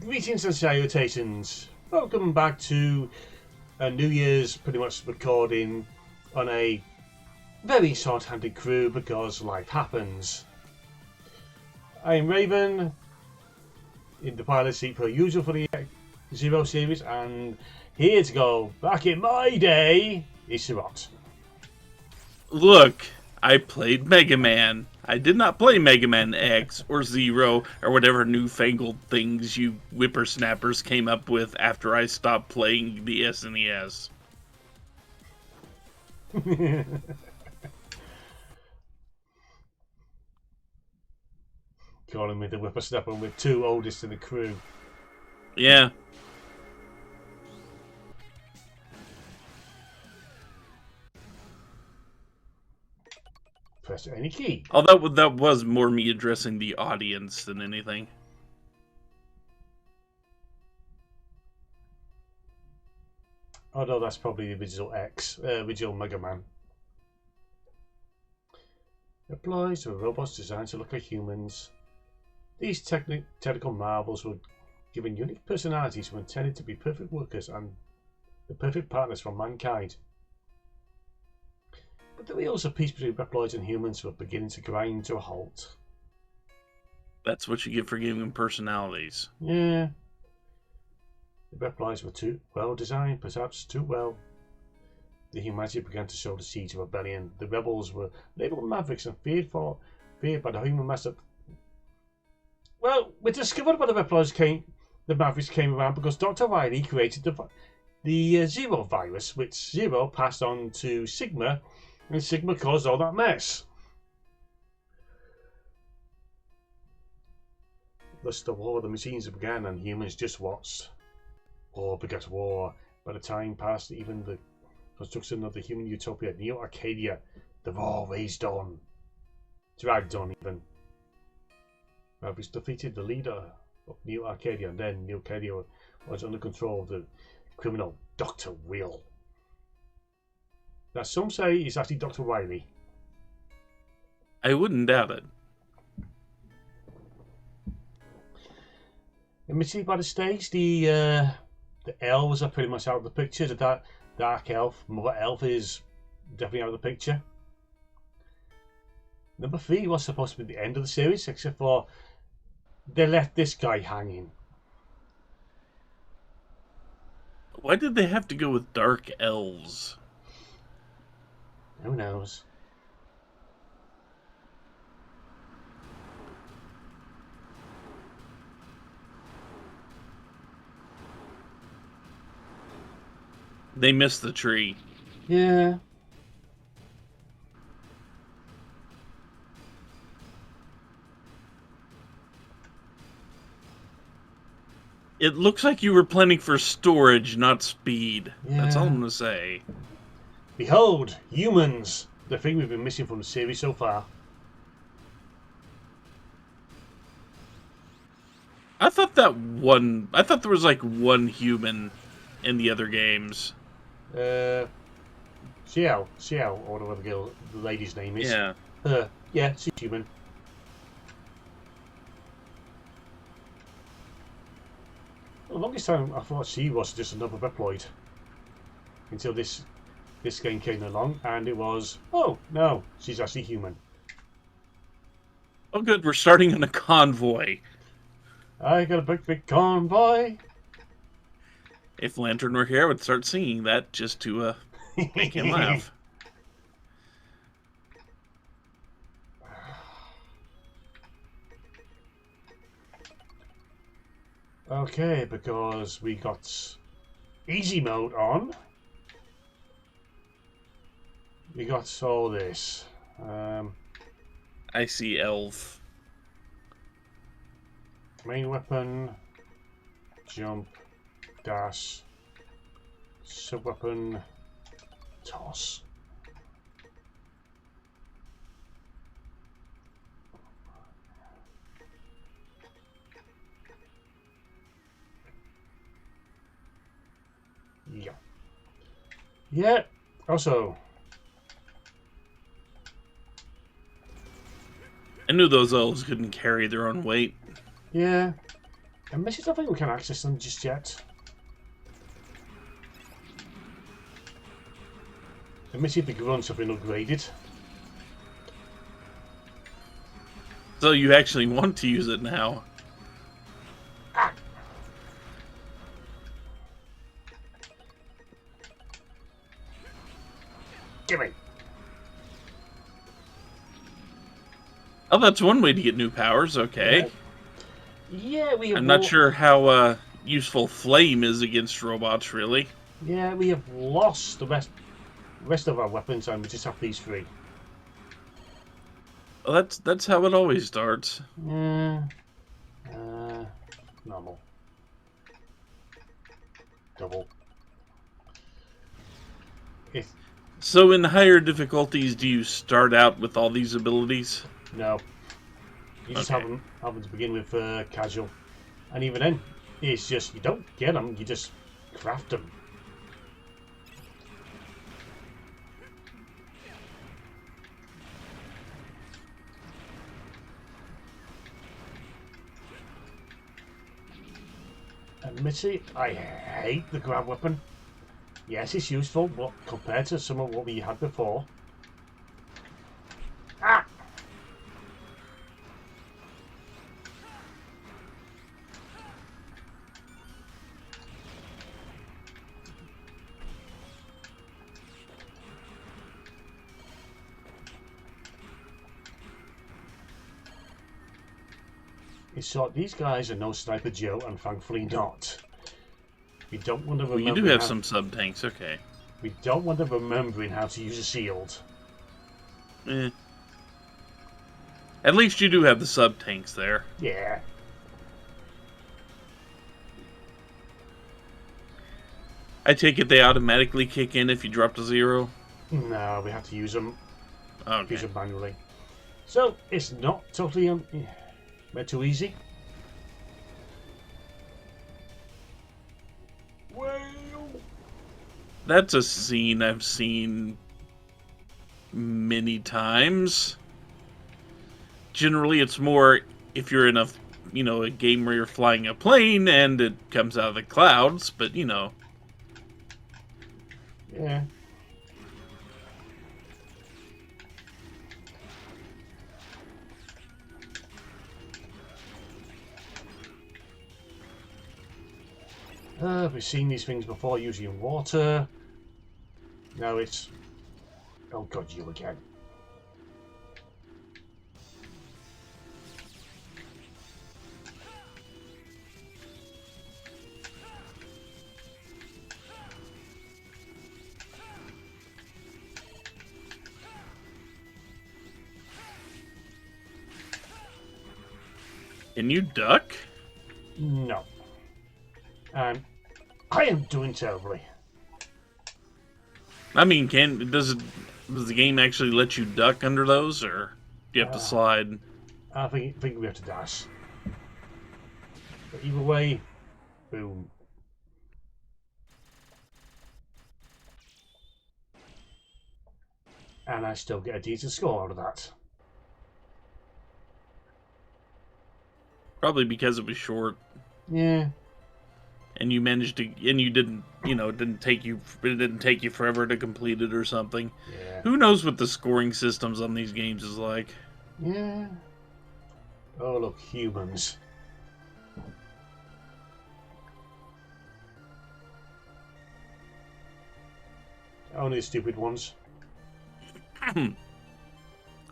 Greetings and salutations. Welcome back to a New Year's pretty much recording on a very short-handed crew because life happens. I am Raven in the pilot seat per usual for the Zero series, and here to go back in my day is Sirot. Look, I played Mega Man. I did not play Mega Man X or Zero or whatever newfangled things you whippersnappers came up with after I stopped playing the SNES. Calling me the whippersnapper with two oldest in the crew. Yeah. Press any key. Although that was more me addressing the audience than anything. Oh no, that's probably the original original Mega Man. Applies to robots designed to look like humans. These technical marvels were given unique personalities were intended to be perfect workers and the perfect partners for mankind. But the wheels of peace between Reploids and humans were beginning to grind to a halt. That's what you get for giving them personalities. Yeah. The Reploids were too well designed, perhaps too well. The humanity began to sow the seeds of rebellion. The rebels were labeled mavericks and feared by the human master. Well, we discovered where the mavericks came around because Dr. Wily created the Zero virus, which Zero passed on to Sigma, and Sigma caused all that mess. Thus, the war of the machines began, and humans just watched. War begat war. By the time past even the construction of the human utopia, Neo Arcadia, the war raged on. Dragged on, even. Mavericks defeated the leader of Neo Arcadia, and then Neo Arcadia was under control of the criminal Dr. Will. Now, some say it's actually Dr. Wily. I wouldn't doubt it. And we see by the stage, the elves are pretty much out of the picture. The dark elf, Mother Elf, is definitely out of the picture. Number 3 was supposed to be the end of the series, except for they left this guy hanging. Why did they have to go with dark elves? Who knows? They missed the tree. Yeah. It looks like you were planning for storage, not speed. Yeah. That's all I'm going to say. Behold, humans! The thing we've been missing from the series so far. I thought there was like one human in the other games. Xiao, or whatever the lady's name is. Yeah. Yeah, she's human. The longest time I thought she was just another Reploid. Until this game came along, and it was, oh no, she's actually human. Oh good, we're starting on a convoy. I got a big convoy. If Lantern were here, I would start singing that just to make him laugh. Okay, because we got easy mode on. We got all this. I see elf. Main weapon, jump, dash, sub-weapon, toss. Yeah. Yeah. Also, I knew those elves couldn't carry their own weight. yeah. And I don't think we can access them just yet. Let me see if the grunts have been upgraded. So you actually want to use it now. Ah! Gimme! Oh, that's one way to get new powers, okay. Yeah, we have. I'm not sure how useful flame is against robots, really. Yeah, we have lost the rest of our weapons, and we just have these three. Well, that's how it always starts. Normal. Double. So in higher difficulties, do you start out with all these abilities? No. You just have them to begin with casual. And even then, it's just, you don't get them, you just craft them. Admittedly, I hate the grab weapon. Yes, it's useful, but compared to some of what we had before. Ah! It's so these guys are no Sniper Joe, and thankfully not. We don't want to remember. Well, you do have some sub tanks, okay. We don't want them remembering how to use a shield. Eh. At least you do have the sub tanks there. Yeah. I take it they automatically kick in if you drop to 0? No, we have to use them. Okay. Use them manually. So it's not totally too easy. Well, That's a scene I've seen many times. Generally, it's more if you're in a game where you're flying a plane and it comes out of the clouds, but yeah. We've seen these things before, usually in water. Now it's... Oh god, you again. Can you duck? No. And I am doing terribly. I mean, does the game actually let you duck under those, or do you have to slide? I think we have to dash. But either way, boom. And I still get a decent score out of that. Probably because it was short. Yeah. And you managed to, and you didn't, it didn't take you forever to complete it or something. Yeah. Who knows what the scoring systems on these games is like? Yeah. Oh look, humans. Only the stupid ones.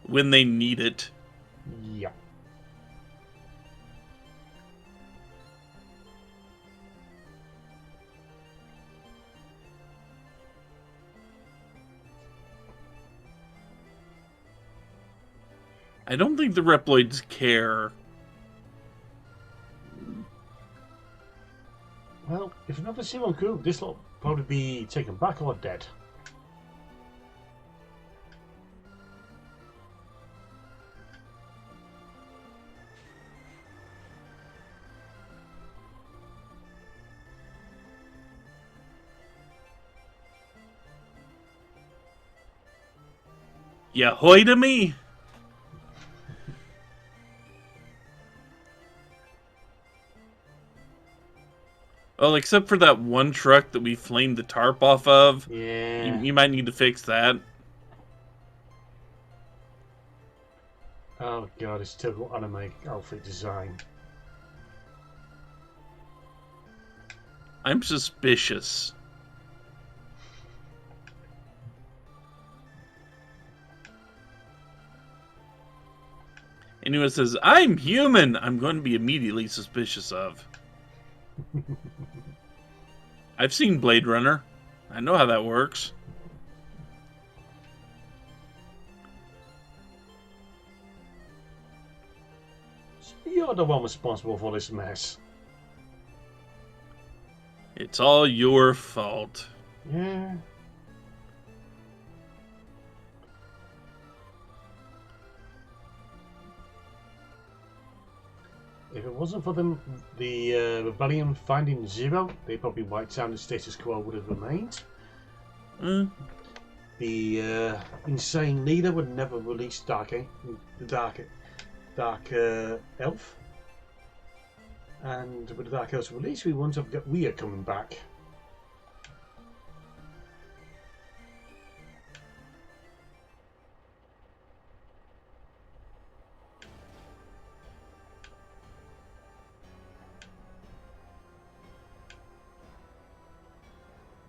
When they need it. Yeah. I don't think the Reploids care. Well, if another C1 crew, this will probably be taken back or dead. You hoy to me? Well, except for that one truck that we flamed the tarp off of. Yeah. You might need to fix that. Oh god, it's typical anime outfit design. I'm suspicious. Anyone says, I'm human, I'm going to be immediately suspicious of. I've seen Blade Runner. I know how that works. You're the one responsible for this mess. It's all your fault. Yeah. If it wasn't for the rebellion finding Zero, they probably wiped out the status quo would have remained. The insane leader would never release the Dark Elf. And with the Dark Elf's release, we wouldn't have got Rhea coming back.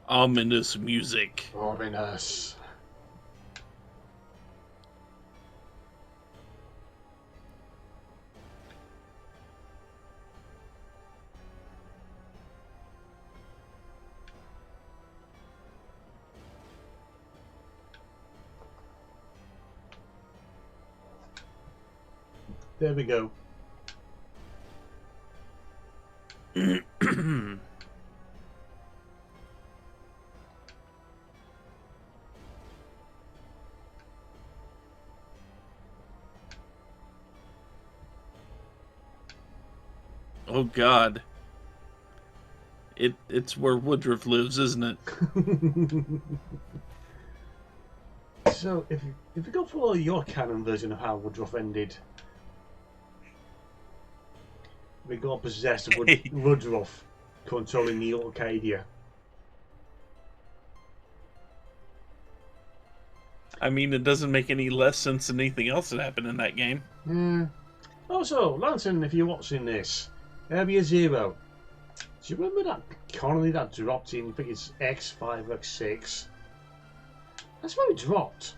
Ominous music. Ominous. There we go. Oh god. It's where Woodruff lives, isn't it? So if you go for your canon version of how Woodruff ended, we got possessed of Woodruff controlling the Arcadia. I mean, it doesn't make any less sense than anything else that happened in that game. Yeah. Also, Lantern, if you're watching this, Area Zero. Do you remember that colony that dropped in? I think it's X5, X6. That's where it dropped.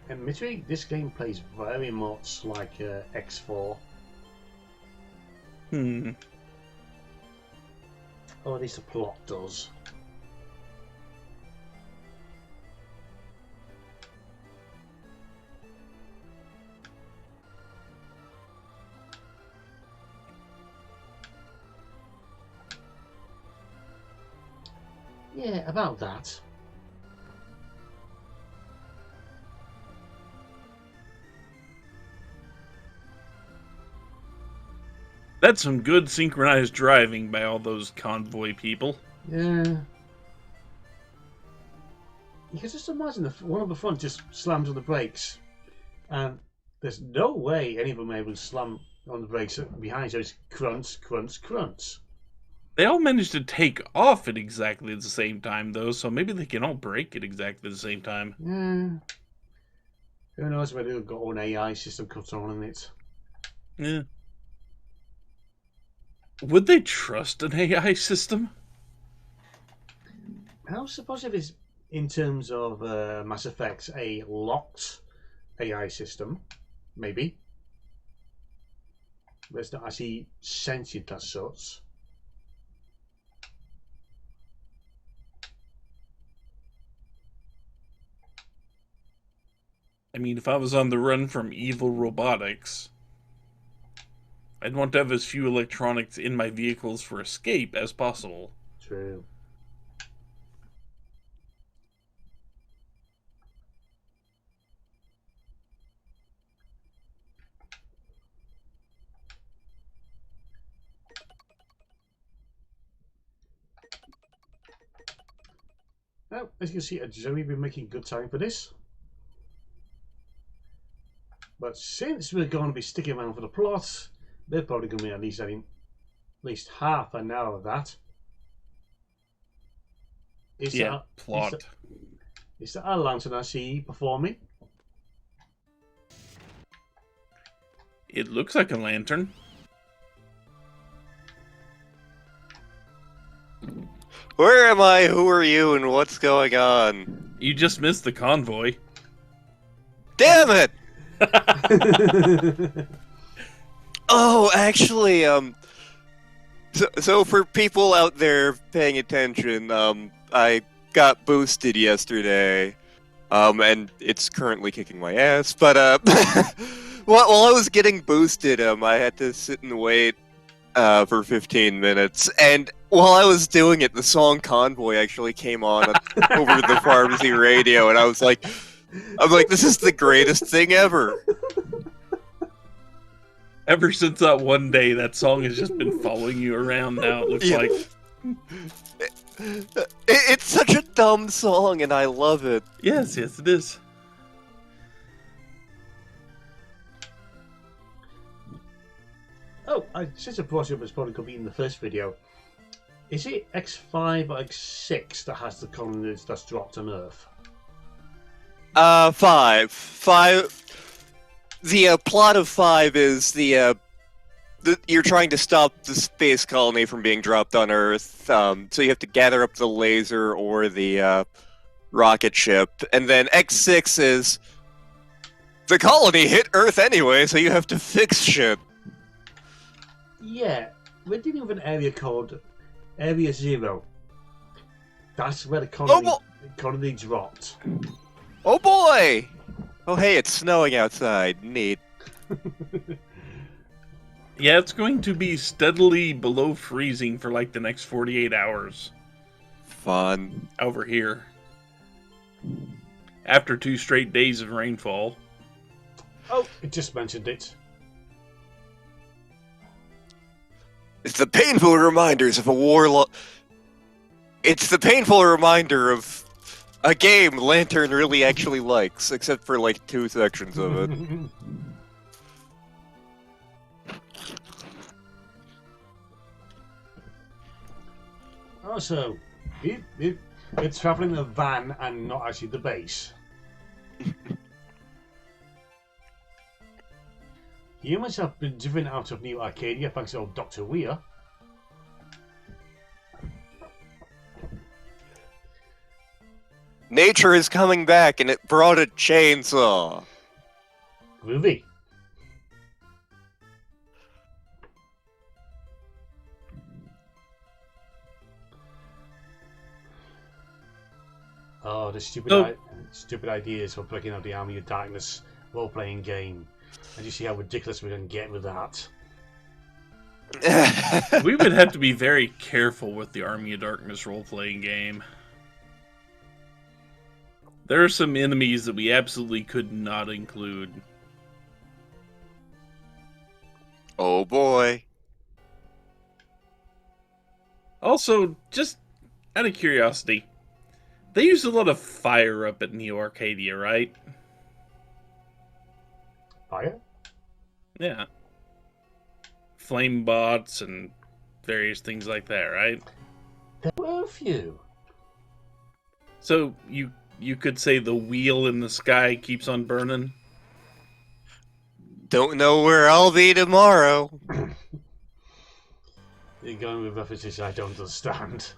Admittedly, this game plays very much like X4. Or at least the plot does. Yeah, about that. That's some good synchronized driving by all those convoy people. Yeah. You can just imagine one of the front just slams on the brakes, and there's no way any of them are able to slam on the brakes behind, so it's crunch, crunch, crunch. They all managed to take off at exactly the same time, though, so maybe they can all break at exactly the same time. Yeah. Who knows whether they've got an AI system controlling it. Yeah. Would they trust an AI system? How supposed it is in terms of Mass Effect a locked AI system? Maybe. But it's not actually sentient as such. I mean, if I was on the run from evil robotics, I'd want to have as few electronics in my vehicles for escape as possible. True. Well, as you can see, Joey been making good time for this. But since we're going to be sticking around for the plot, they're probably going to be at least half an hour of that. Yeah, plot. Is that a lantern I see before me? It looks like a lantern. Where am I? Who are you? And what's going on? You just missed the convoy. Damn it! Oh, actually, so for people out there paying attention, I got boosted yesterday, and it's currently kicking my ass. But while I was getting boosted, I had to sit and wait for 15 minutes, and while I was doing it, the song "Convoy" actually came on over the pharmacy radio, and I'm like, this is the greatest thing ever. Ever since that one day, that song has just been following you around now, it looks like. It's such a dumb song, and I love it. Yes, it is. Oh, since I brought it up, it's probably going to be in the first video. Is it X5 or X6 that has the colony that's dropped on Earth? 5. The plot of 5 is you're trying to stop the space colony from being dropped on Earth. So you have to gather up the laser or the rocket ship, and then X6 is the colony hit Earth anyway, so you have to fix shit. Yeah, we're dealing with an area called Area 0. That's where the colony dropped. Oh boy! Oh hey, it's snowing outside. Neat. Yeah, it's going to be steadily below freezing for like the next 48 hours. Fun. Over here. After 2 straight days of rainfall. Oh, it just mentioned it. It's the painful reminders of a war. It's the painful reminder of a game Lantern really actually likes, except for like 2 sections of it. Also, it's traveling in a van and not actually the base. Humans have been driven out of New Arcadia thanks to old Dr. Weir. Nature is coming back, and it brought a chainsaw. Groovy. Oh, the stupid ideas for breaking out the Army of Darkness role-playing game. And you see how ridiculous we can get with that. We would have to be very careful with the Army of Darkness role-playing game. There are some enemies that we absolutely could not include. Oh boy. Also, just out of curiosity, they use a lot of fire up at Neo Arcadia, right? Fire? Yeah. Flame bots and various things like that, right? There were a few. So you could say the wheel in the sky keeps on burning? Don't know where I'll be tomorrow. You're going with references I don't understand.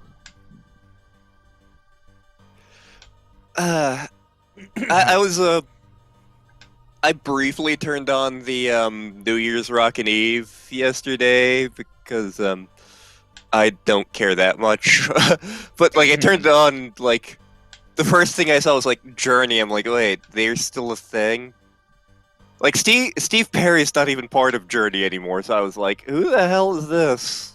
I briefly turned on the New Year's Rockin' Eve yesterday because I don't care that much. But like I turned it on, like the first thing I saw was like Journey. I'm like, wait, they're still a thing? Like Steve Perry's not even part of Journey anymore, so I was like, who the hell is this?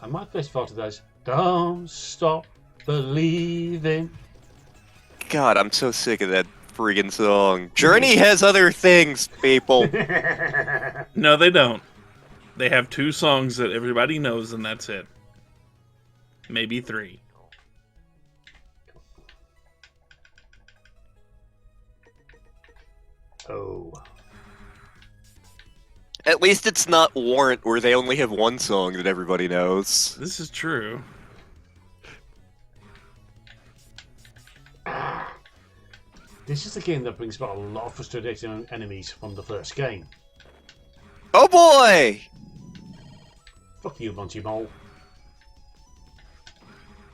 And my first thought of that is, don't stop believing. God, I'm so sick of that friggin' song. Journey has other things, people. No, they don't. They have 2 songs that everybody knows, and that's it. Maybe 3. Oh. At least it's not Warrant, where they only have one song that everybody knows. This is true. This is the game that brings about a lot of frustrating enemies from the first game. Oh boy! Fuck you, Monty Mole.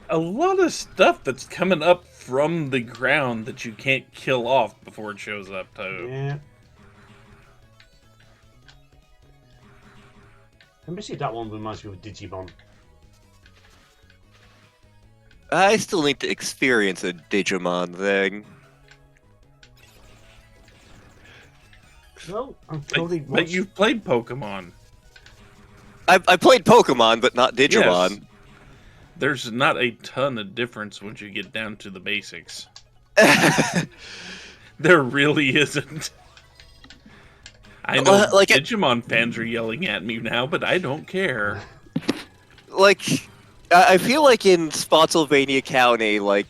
A lot of stuff that's coming up from the ground that you can't kill off before it shows up, too. Yeah. And basically that one reminds me of Digimon. I still need to experience a Digimon thing. Well, I'm totally But you've played Pokemon. I played Pokemon, but not Digimon. Yes. There's not a ton of difference once you get down to the basics. There really isn't. I know Like Digimon fans are yelling at me now, but I don't care. Like, I feel like in Spotsylvania County, like,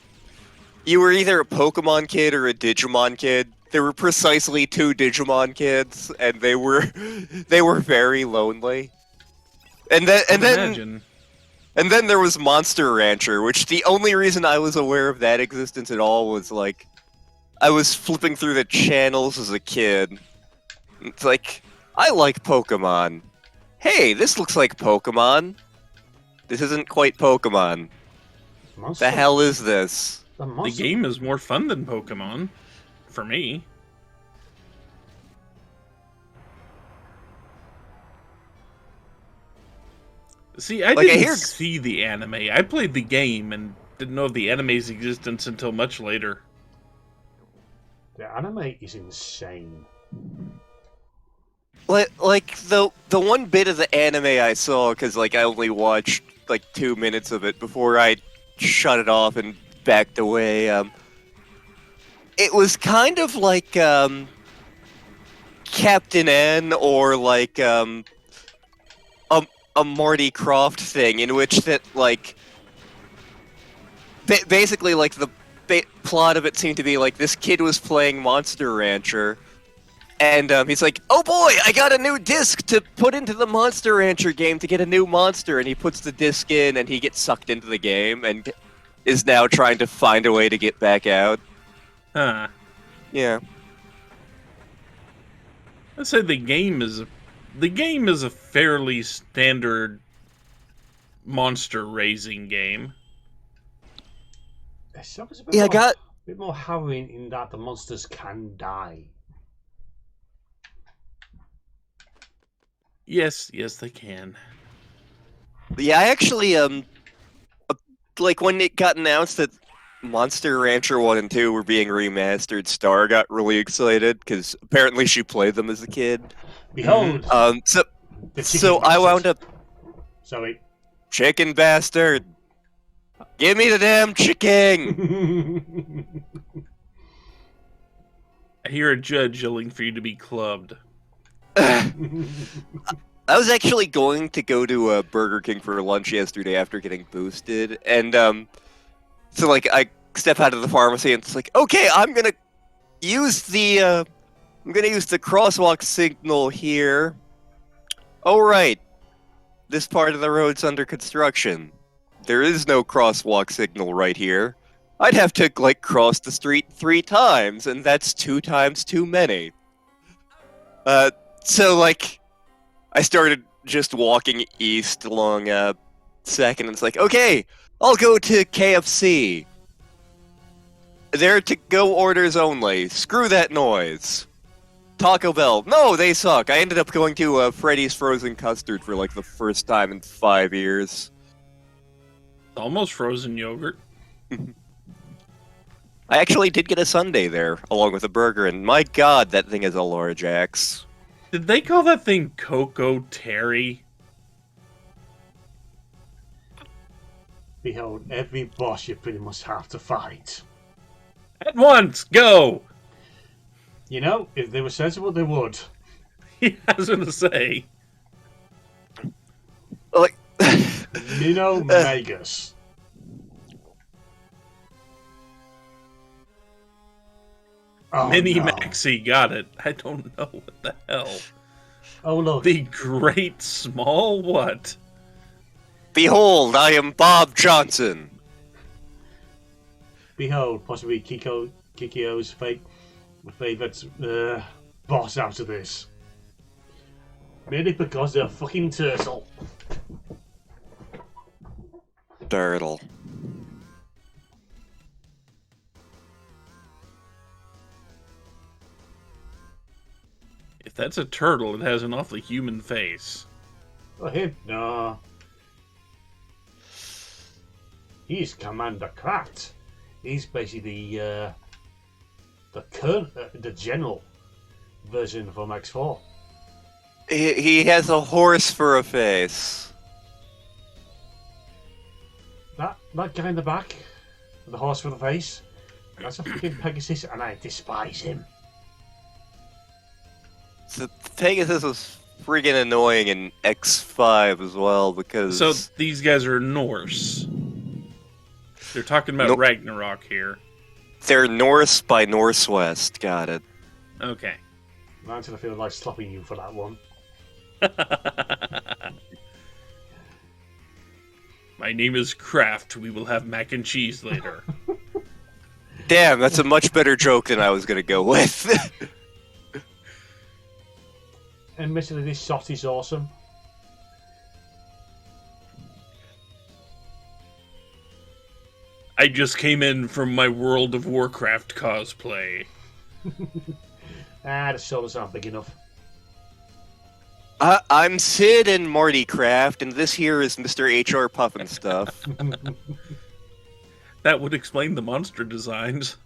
you were either a Pokemon kid or a Digimon kid. There were precisely two Digimon kids, and they were very lonely. And then there was Monster Rancher, which the only reason I was aware of that existence at all was like I was flipping through the channels as a kid. It's like, I like Pokemon. Hey, this looks like Pokemon. This isn't quite Pokemon. The hell is this? The game is more fun than Pokemon, for me. See, I didn't see the anime. I played the game and didn't know of the anime's existence until much later. The anime is insane. Like the one bit of the anime I saw, because like I only watched like 2 minutes of it before I shut it off and backed away. It was kind of like Captain N or like a Marty Croft thing, in which that like basically like the plot of it seemed to be like this kid was playing Monster Rancher. And he's like, oh boy, I got a new disc to put into the Monster Rancher game to get a new monster. And he puts the disc in and he gets sucked into the game and is now trying to find a way to get back out. Huh. Yeah. I'd say the game is a fairly standard monster raising game. It's a bit more harrowing in that the monsters can die. Yes, they can. Yeah, I actually, like, when it got announced that Monster Rancher 1 and 2 were being remastered, Star got really excited, because apparently she played them as a kid. Behold! So I wound up... Sorry. Chicken bastard! Give me the damn chicken! I hear a judge yelling for you to be clubbed. I was actually going to go to Burger King for lunch yesterday after getting boosted, and so like I step out of the pharmacy and it's like, okay, I'm gonna use the crosswalk signal here. Oh right, this part of the road's under construction. There is no crosswalk signal right here. I'd have to like cross the street 3 times, and that's 2 times too many. So, like, I started just walking east along 2nd, and it's like, okay, I'll go to KFC. There to go orders only. Screw that noise. Taco Bell. No, they suck. I ended up going to Freddy's Frozen Custard for, like, the first time in 5 years. Almost frozen yogurt. I actually did get a sundae there, along with a burger, and my god, that thing is a large axe. Did they call that thing Coco Terry? Behold, every boss you pretty much have to fight. At once, go! You know, if they were sensible, they would. Yeah, I was gonna say. Like... Minnow Magus. Oh, Mini no. Maxi got it. I don't know what the hell. Oh, look. The Great Small what? Behold, I am Bob Johnson. Behold, possibly Kikio's favorite boss out of this. Mainly because they're a fucking turtle. Turtle. If that's a turtle, it has an awfully human face. Oh, him? No. He's Commander Kraft. He's basically the general version from X4. He has a horse for a face. That guy in the back, with the horse for the face, that's a fucking Pegasus, and I despise him. So Pegasus was friggin' annoying in X5 as well because. So these guys are Norse. They're talking about Ragnarok here. They're Norse by Northwest. Got it. Okay. Not until I feel like slapping you for that one. My name is Kraft. We will have mac and cheese later. Damn, that's a much better joke than I was gonna go with. Admittedly, this shot is awesome. I just came in from my World of Warcraft cosplay. The shoulders aren't big enough. I'm Sid and Marty Kraft, and this here is Mr. H.R. Puffinstuff. That would explain the monster designs.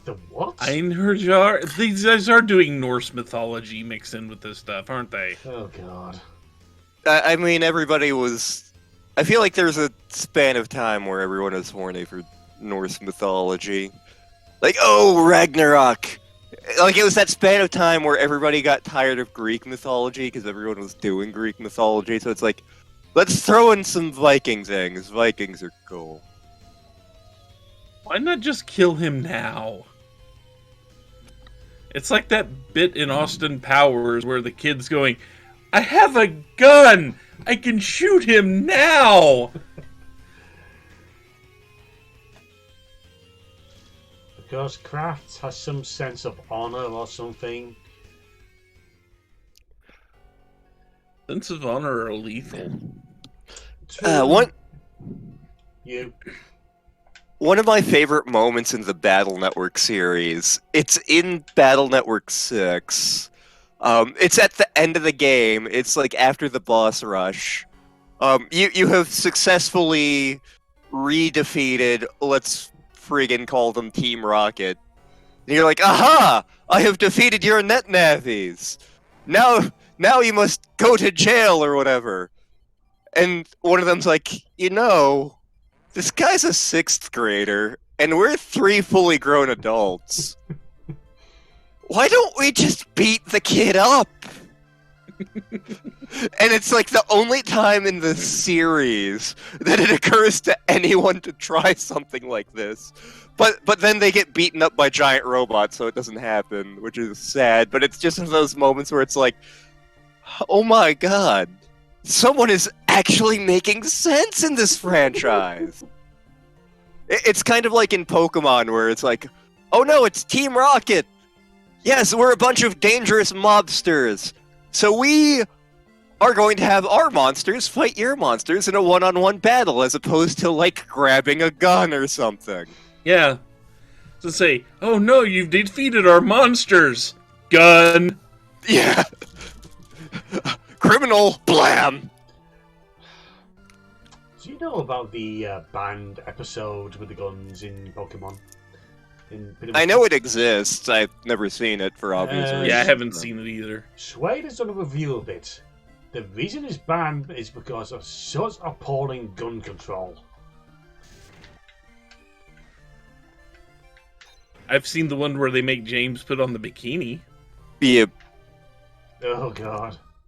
The what? Einherjar? These guys are doing Norse mythology mixed in with this stuff, aren't they? Oh, God. I mean, everybody was... I feel like there's a span of time where everyone is horny for Norse mythology. Like, oh, Ragnarok! Like, it was that span of time where everybody got tired of Greek mythology because everyone was doing Greek mythology, so it's like, let's throw in some Viking things. Vikings are cool. Why not just kill him now? It's like that bit in Austin Powers where the kid's going, I have a gun! I can shoot him now! Because Kraft has some sense of honor or something. Sense of honor are lethal. One of my favorite moments in the Battle Network series, it's in Battle Network 6. It's at the end of the game. It's like after the boss rush. You have successfully re-defeated, let's friggin' call them Team Rocket. And you're like, aha! I have defeated your net navies! Now you must go to jail or whatever. And one of them's like, you know, this guy's a 6th grader, and we're 3 fully grown adults. Why don't we just beat the kid up? And it's like the only time in the series that it occurs to anyone to try something like this. But then they get beaten up by giant robots, so it doesn't happen, which is sad. But it's just one of those moments where it's like, oh my god, someone is actually making sense in this franchise. It's kind of like in Pokemon, where it's like, oh no, it's Team Rocket! Yes, we're a bunch of dangerous mobsters! So we are going to have our monsters fight your monsters in a one-on-one battle, as opposed to, like, grabbing a gun or something. Yeah. So say, oh no, you've defeated our monsters! Gun! Yeah. Criminal! Blam! Do you know about the banned episode with the guns in Pokemon? I know it exists. I've never seen it for obvious reasons. Yeah, I haven't seen it either. Swade has done a review of it. The reason it's banned is because of such appalling gun control. I've seen the one where they make James put on the bikini. Yeah. Oh god.